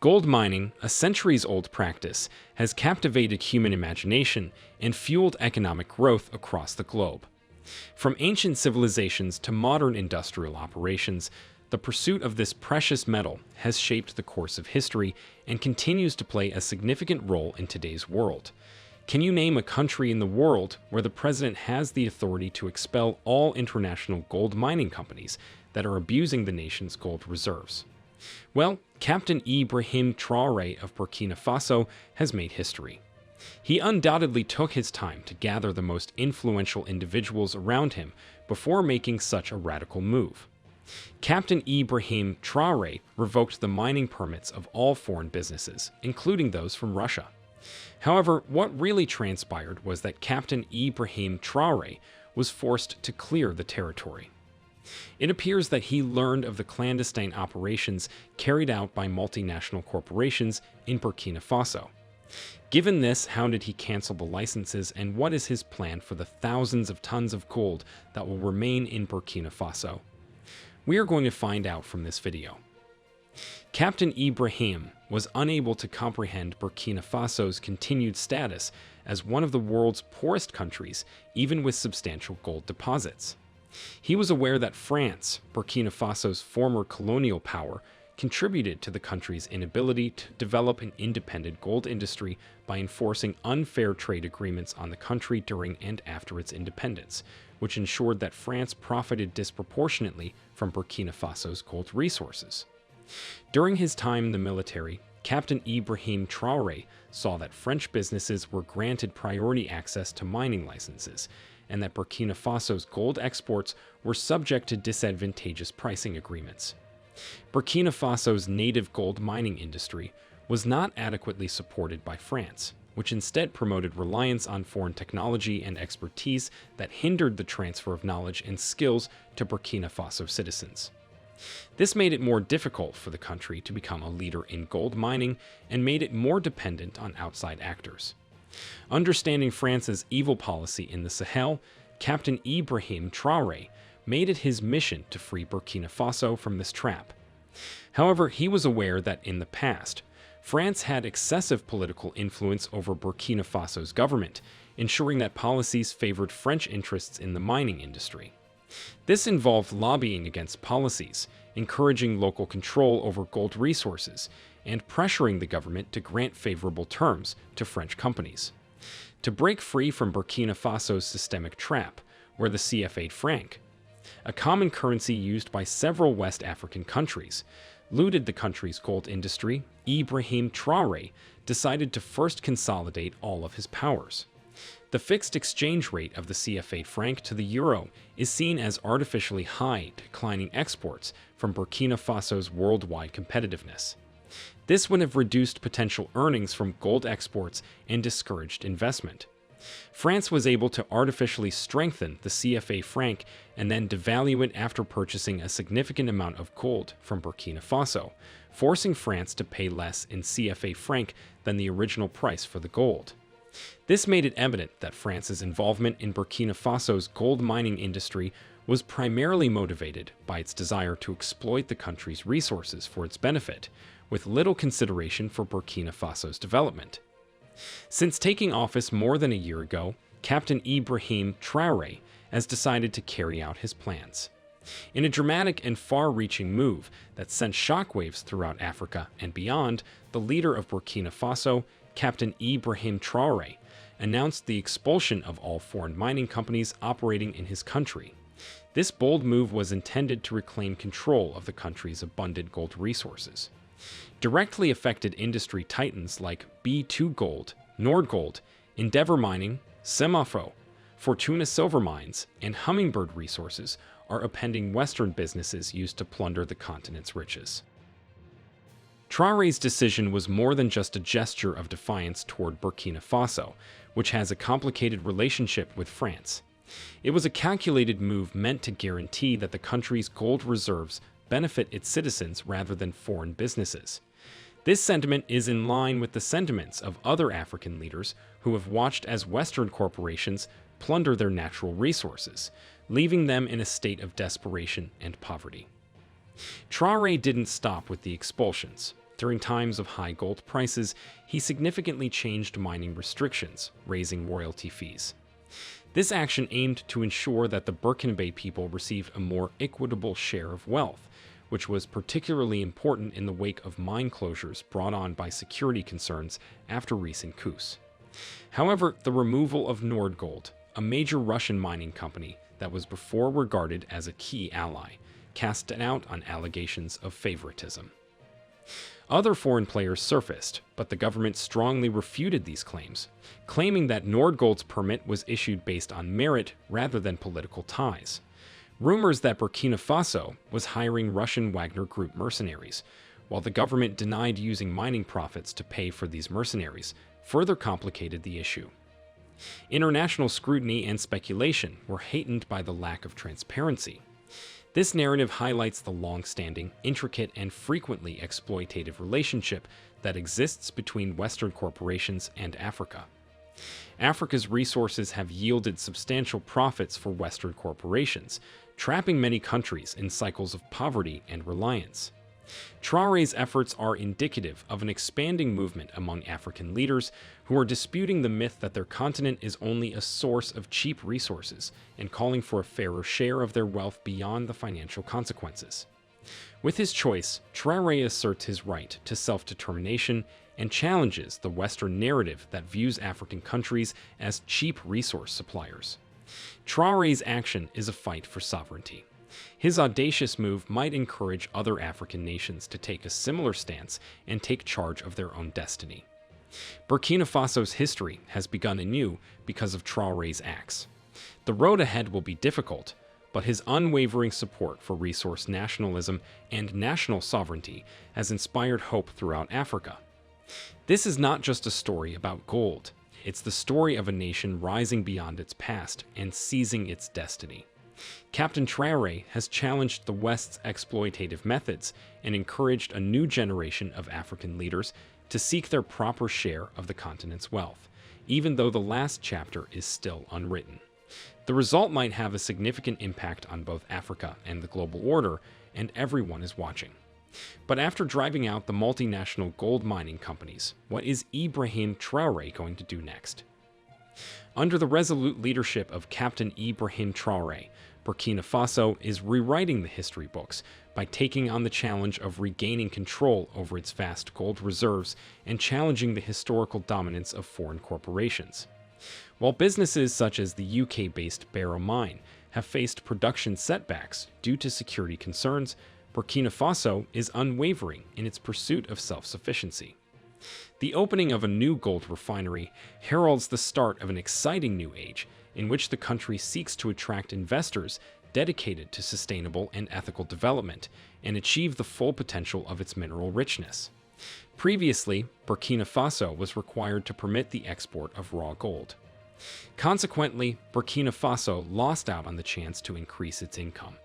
Gold mining, a centuries-old practice, has captivated human imagination and fueled economic growth across the globe. From ancient civilizations to modern industrial operations, the pursuit of this precious metal has shaped the course of history and continues to play a significant role in today's world. Can you name a country in the world where the president has the authority to expel all international gold mining companies that are abusing the nation's gold reserves? Well, Captain Ibrahim Traore of Burkina Faso has made history. He undoubtedly took his time to gather the most influential individuals around him before making such a radical move. Captain Ibrahim Traore revoked the mining permits of all foreign businesses, including those from Russia. However, what really transpired was that Captain Ibrahim Traore was forced to clear the territory. It appears that he learned of the clandestine operations carried out by multinational corporations in Burkina Faso. Given this, how did he cancel the licenses, and what is his plan for the thousands of tons of gold that will remain in Burkina Faso? We are going to find out from this video. Captain Ibrahim was unable to comprehend Burkina Faso's continued status as one of the world's poorest countries, even with substantial gold deposits. He was aware that France, Burkina Faso's former colonial power, contributed to the country's inability to develop an independent gold industry by enforcing unfair trade agreements on the country during and after its independence, which ensured that France profited disproportionately from Burkina Faso's gold resources. During his time in the military, Captain Ibrahim Traore saw that French businesses were granted priority access to mining licenses, and that Burkina Faso's gold exports were subject to disadvantageous pricing agreements. Burkina Faso's native gold mining industry was not adequately supported by France, which instead promoted reliance on foreign technology and expertise that hindered the transfer of knowledge and skills to Burkina Faso citizens. This made it more difficult for the country to become a leader in gold mining and made it more dependent on outside actors. Understanding France's evil policy in the Sahel, Captain Ibrahim Traore made it his mission to free Burkina Faso from this trap. However, he was aware that in the past, France had excessive political influence over Burkina Faso's government, ensuring that policies favored French interests in the mining industry. This involved lobbying against policies, encouraging local control over gold resources, and pressuring the government to grant favorable terms to French companies. To break free from Burkina Faso's systemic trap, where the CFA franc, a common currency used by several West African countries, looted the country's gold industry, Ibrahim Traore decided to first consolidate all of his powers. The fixed exchange rate of the CFA franc to the euro is seen as artificially high, declining exports from Burkina Faso's worldwide competitiveness. This would have reduced potential earnings from gold exports and discouraged investment. France was able to artificially strengthen the CFA franc and then devalue it after purchasing a significant amount of gold from Burkina Faso, forcing France to pay less in CFA franc than the original price for the gold. This made it evident that France's involvement in Burkina Faso's gold mining industry was primarily motivated by its desire to exploit the country's resources for its benefit, with little consideration for Burkina Faso's development. Since taking office more than a year ago, Captain Ibrahim Traore has decided to carry out his plans. In a dramatic and far-reaching move that sent shockwaves throughout Africa and beyond, the leader of Burkina Faso, Captain Ibrahim Traore, announced the expulsion of all foreign mining companies operating in his country. This bold move was intended to reclaim control of the country's abundant gold resources. Directly affected industry titans like B2 Gold, Nordgold, Endeavour Mining, Semafo, Fortuna Silver Mines, and Hummingbird Resources are appending Western businesses used to plunder the continent's riches. Traore's decision was more than just a gesture of defiance toward Burkina Faso, which has a complicated relationship with France. It was a calculated move meant to guarantee that the country's gold reserves benefit its citizens rather than foreign businesses. This sentiment is in line with the sentiments of other African leaders who have watched as Western corporations plunder their natural resources, leaving them in a state of desperation and poverty. Traore didn't stop with the expulsions. During times of high gold prices, he significantly changed mining restrictions, raising royalty fees. This action aimed to ensure that the Burkina people received a more equitable share of wealth, which was particularly important in the wake of mine closures brought on by security concerns after recent coups. However, the removal of Nordgold, a major Russian mining company that was before regarded as a key ally, cast doubt on allegations of favoritism. Other foreign players surfaced, but the government strongly refuted these claims, claiming that Nordgold's permit was issued based on merit rather than political ties. Rumors that Burkina Faso was hiring Russian Wagner Group mercenaries, while the government denied using mining profits to pay for these mercenaries, further complicated the issue. International scrutiny and speculation were heightened by the lack of transparency. This narrative highlights the long-standing, intricate, and frequently exploitative relationship that exists between Western corporations and Africa. Africa's resources have yielded substantial profits for Western corporations, trapping many countries in cycles of poverty and reliance. Traore's efforts are indicative of an expanding movement among African leaders who are disputing the myth that their continent is only a source of cheap resources and calling for a fairer share of their wealth beyond the financial consequences. With his choice, Traore asserts his right to self-determination and challenges the Western narrative that views African countries as cheap resource suppliers. Traore's action is a fight for sovereignty. His audacious move might encourage other African nations to take a similar stance and take charge of their own destiny. Burkina Faso's history has begun anew because of Traore's acts. The road ahead will be difficult, but his unwavering support for resource nationalism and national sovereignty has inspired hope throughout Africa. This is not just a story about gold, it's the story of a nation rising beyond its past and seizing its destiny. Captain Traore has challenged the West's exploitative methods and encouraged a new generation of African leaders to seek their proper share of the continent's wealth, even though the last chapter is still unwritten. The result might have a significant impact on both Africa and the global order, and everyone is watching. But after driving out the multinational gold mining companies, what is Ibrahim Traore going to do next? Under the resolute leadership of Captain Ibrahim Traore, Burkina Faso is rewriting the history books by taking on the challenge of regaining control over its vast gold reserves and challenging the historical dominance of foreign corporations. While businesses such as the UK-based Barrow Mine have faced production setbacks due to security concerns, Burkina Faso is unwavering in its pursuit of self-sufficiency. The opening of a new gold refinery heralds the start of an exciting new age in which the country seeks to attract investors dedicated to sustainable and ethical development and achieve the full potential of its mineral richness. Previously, Burkina Faso was required to permit the export of raw gold. Consequently, Burkina Faso lost out on the chance to increase its income.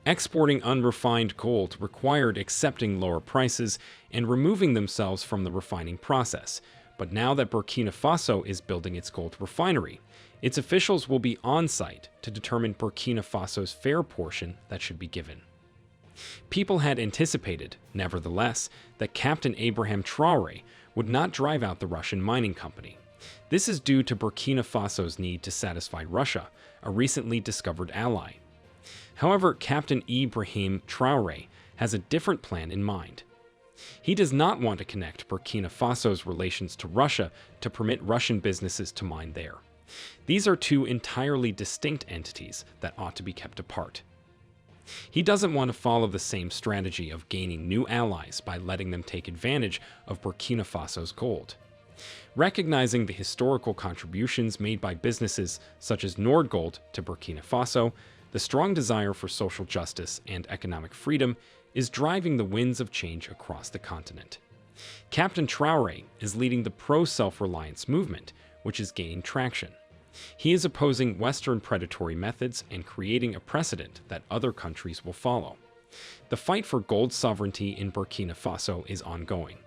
Exporting unrefined gold required accepting lower prices and removing themselves from the refining process, but now that Burkina Faso is building its gold refinery, its officials will be on site to determine Burkina Faso's fair portion that should be given. People had anticipated, nevertheless, that Captain Ibrahim Traore would not drive out the Russian mining company. This is due to Burkina Faso's need to satisfy Russia, a recently discovered ally. However, Captain Ibrahim Traore has a different plan in mind. He does not want to connect Burkina Faso's relations to Russia to permit Russian businesses to mine there. These are two entirely distinct entities that ought to be kept apart. He doesn't want to follow the same strategy of gaining new allies by letting them take advantage of Burkina Faso's gold. Recognizing the historical contributions made by businesses such as Nordgold to Burkina Faso, the strong desire for social justice and economic freedom is driving the winds of change across the continent. Captain Traore is leading the pro-self-reliance movement, which is gaining traction. He is opposing Western predatory methods and creating a precedent that other countries will follow. The fight for gold sovereignty in Burkina Faso is ongoing.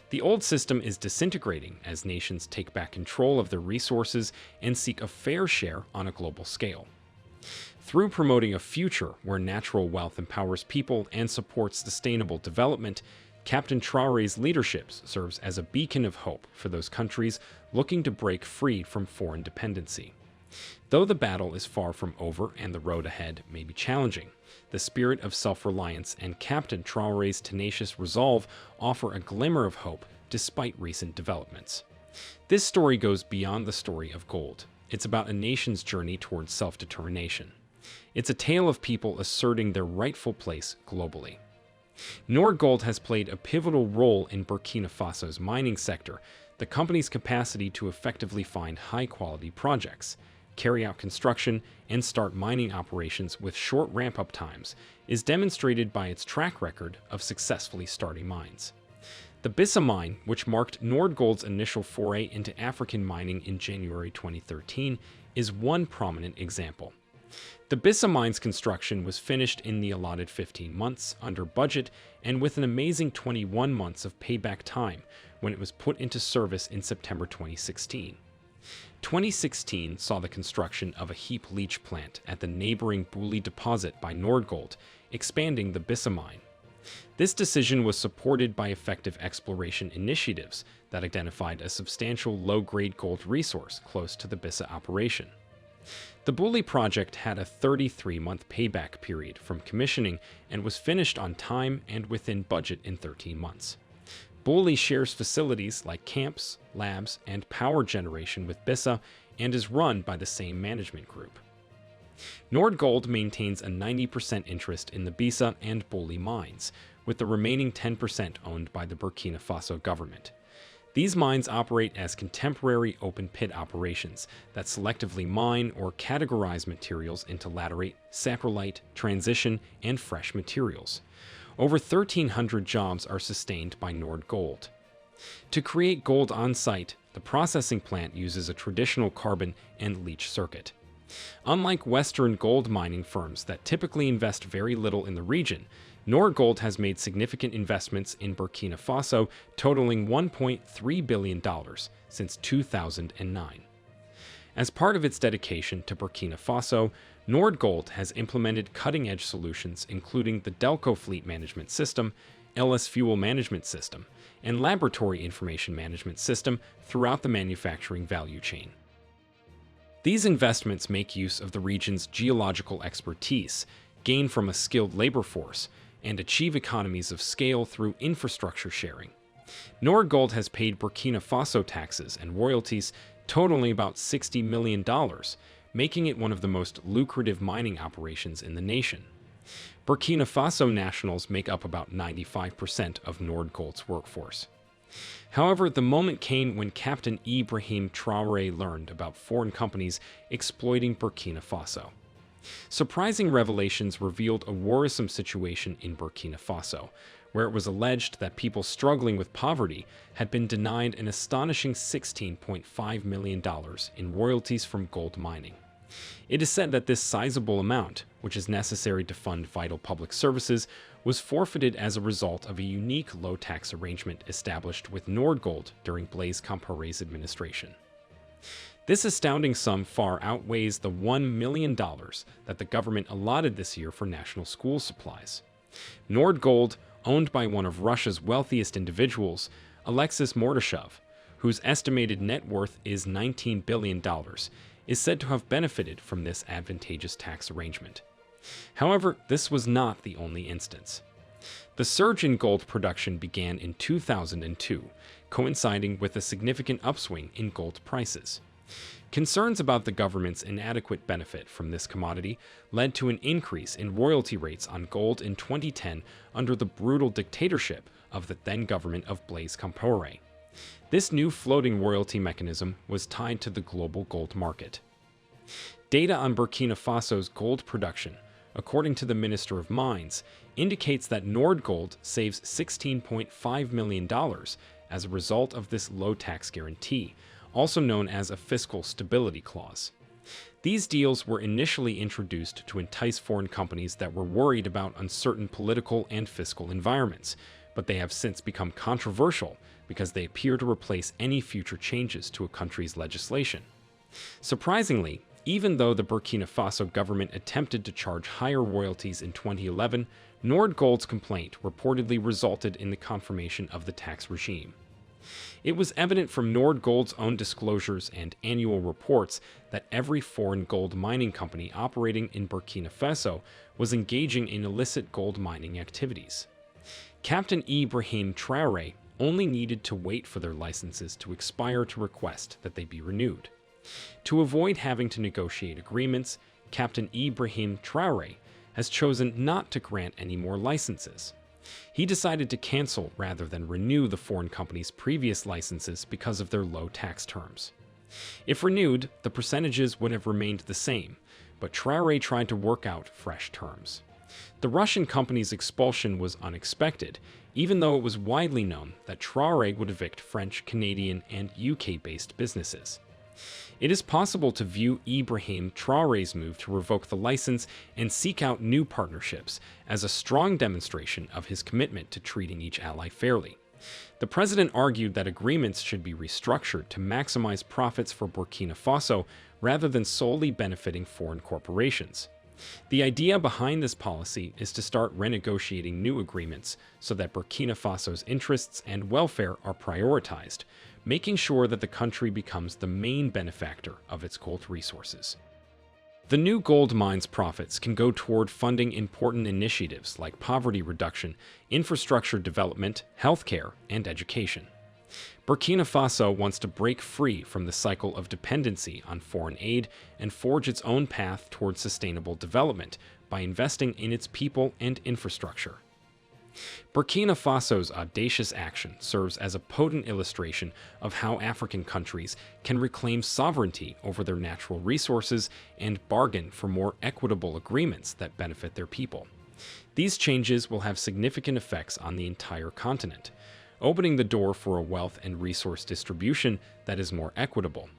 The old system is disintegrating as nations take back control of their resources and seek a fair share on a global scale. Through promoting a future where natural wealth empowers people and supports sustainable development, Captain Traore's leadership serves as a beacon of hope for those countries looking to break free from foreign dependency. Though the battle is far from over and the road ahead may be challenging, the spirit of self-reliance and Captain Traore's tenacious resolve offer a glimmer of hope despite recent developments. This story goes beyond the story of gold. It's about a nation's journey towards self-determination. It's a tale of people asserting their rightful place globally. Nordgold has played a pivotal role in Burkina Faso's mining sector. The company's capacity to effectively find high-quality projects, carry out construction, and start mining operations with short ramp-up times is demonstrated by its track record of successfully starting mines. The Bissa mine, which marked Nordgold's initial foray into African mining in January 2013, is one prominent example. The Bissa mine's construction was finished in the allotted 15 months, under budget, and with an amazing 21 months of payback time when it was put into service in September 2016. 2016 saw the construction of a heap leach plant at the neighboring Bouli deposit by Nordgold, expanding the Bissa mine. This decision was supported by effective exploration initiatives that identified a substantial low-grade gold resource close to the Bissa operation. The Bouli project had a 33-month payback period from commissioning and was finished on time and within budget in 13 months. Bouli shares facilities like camps, labs, and power generation with Bissa and is run by the same management group. Nordgold maintains a 90% interest in the Bissa and Bouli mines, with the remaining 10% owned by the Burkina Faso government. These mines operate as contemporary open-pit operations that selectively mine or categorize materials into laterite, saprolite, transition, and fresh materials. Over 1,300 jobs are sustained by Nordgold. To create gold on-site, the processing plant uses a traditional carbon and leach circuit. Unlike Western gold mining firms that typically invest very little in the region, Nordgold has made significant investments in Burkina Faso, totaling $1.3 billion since 2009. As part of its dedication to Burkina Faso, Nordgold has implemented cutting-edge solutions including the Delco Fleet Management System, LS Fuel Management System, and Laboratory Information Management System throughout the manufacturing value chain. These investments make use of the region's geological expertise, gained from a skilled labor force, and achieve economies of scale through infrastructure sharing. Nordgold has paid Burkina Faso taxes and royalties totaling about $60 million, making it one of the most lucrative mining operations in the nation. Burkina Faso nationals make up about 95% of Nordgold's workforce. However, the moment came when Captain Ibrahim Traore learned about foreign companies exploiting Burkina Faso. Surprising revelations revealed a worrisome situation in Burkina Faso, where it was alleged that people struggling with poverty had been denied an astonishing $16.5 million in royalties from gold mining. It is said that this sizable amount, which is necessary to fund vital public services, was forfeited as a result of a unique low-tax arrangement established with Nordgold during Blaise Compaoré's administration. This astounding sum far outweighs the $1 million that the government allotted this year for national school supplies. Nordgold, owned by one of Russia's wealthiest individuals, Alexis Mordashov, whose estimated net worth is $19 billion, is said to have benefited from this advantageous tax arrangement. However, this was not the only instance. The surge in gold production began in 2002, coinciding with a significant upswing in gold prices. Concerns about the government's inadequate benefit from this commodity led to an increase in royalty rates on gold in 2010 under the brutal dictatorship of the then government of Blaise Compaoré. This new floating royalty mechanism was tied to the global gold market. Data on Burkina Faso's gold production, according to the Minister of Mines, indicates that Nordgold saves $16.5 million as a result of this low tax guarantee, also known as a fiscal stability clause. These deals were initially introduced to entice foreign companies that were worried about uncertain political and fiscal environments, but they have since become controversial because they appear to replace any future changes to a country's legislation. Surprisingly, even though the Burkina Faso government attempted to charge higher royalties in 2011, Nordgold's complaint reportedly resulted in the confirmation of the tax regime. It was evident from Nordgold's own disclosures and annual reports that every foreign gold mining company operating in Burkina Faso was engaging in illicit gold mining activities. Captain Ibrahim Traore only needed to wait for their licenses to expire to request that they be renewed. To avoid having to negotiate agreements, Captain Ibrahim Traore has chosen not to grant any more licenses. He decided to cancel rather than renew the foreign company's previous licenses because of their low tax terms. If renewed, the percentages would have remained the same, but Traore tried to work out fresh terms. The Russian company's expulsion was unexpected, even though it was widely known that Traore would evict French, Canadian, and UK-based businesses. It is possible to view Ibrahim Traore's move to revoke the license and seek out new partnerships as a strong demonstration of his commitment to treating each ally fairly. The president argued that agreements should be restructured to maximize profits for Burkina Faso rather than solely benefiting foreign corporations. The idea behind this policy is to start renegotiating new agreements so that Burkina Faso's interests and welfare are prioritized, making sure that the country becomes the main benefactor of its gold resources. The new gold mine's profits can go toward funding important initiatives like poverty reduction, infrastructure development, healthcare, and education. Burkina Faso wants to break free from the cycle of dependency on foreign aid and forge its own path towards sustainable development by investing in its people and infrastructure. Burkina Faso's audacious action serves as a potent illustration of how African countries can reclaim sovereignty over their natural resources and bargain for more equitable agreements that benefit their people. These changes will have significant effects on the entire continent, opening the door for a wealth and resource distribution that is more equitable.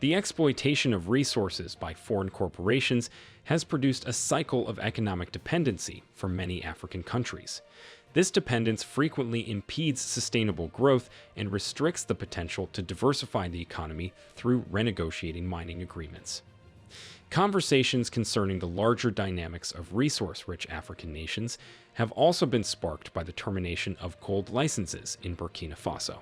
The exploitation of resources by foreign corporations has produced a cycle of economic dependency for many African countries. This dependence frequently impedes sustainable growth and restricts the potential to diversify the economy through renegotiating mining agreements. Conversations concerning the larger dynamics of resource-rich African nations have also been sparked by the termination of gold licenses in Burkina Faso.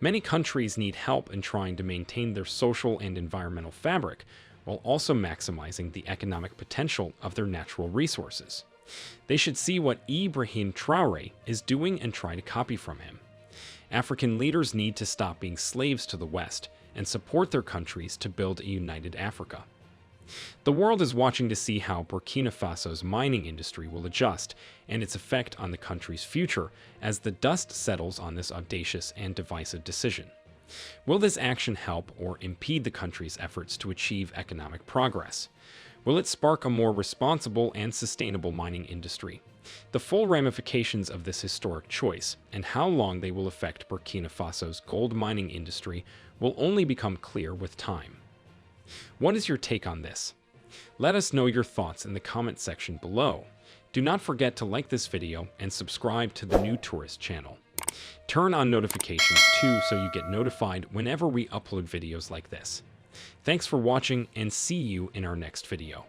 Many countries need help in trying to maintain their social and environmental fabric, while also maximizing the economic potential of their natural resources. They should see what Ibrahim Traore is doing and try to copy from him. African leaders need to stop being slaves to the West and support their countries to build a united Africa. The world is watching to see how Burkina Faso's mining industry will adjust and its effect on the country's future as the dust settles on this audacious and divisive decision. Will this action help or impede the country's efforts to achieve economic progress? Will it spark a more responsible and sustainable mining industry? The full ramifications of this historic choice and how long they will affect Burkina Faso's gold mining industry will only become clear with time. What is your take on this? Let us know your thoughts in the comment section below. Do not forget to like this video and subscribe to the New Tourist channel. Turn on notifications too so you get notified whenever we upload videos like this. Thanks for watching and see you in our next video.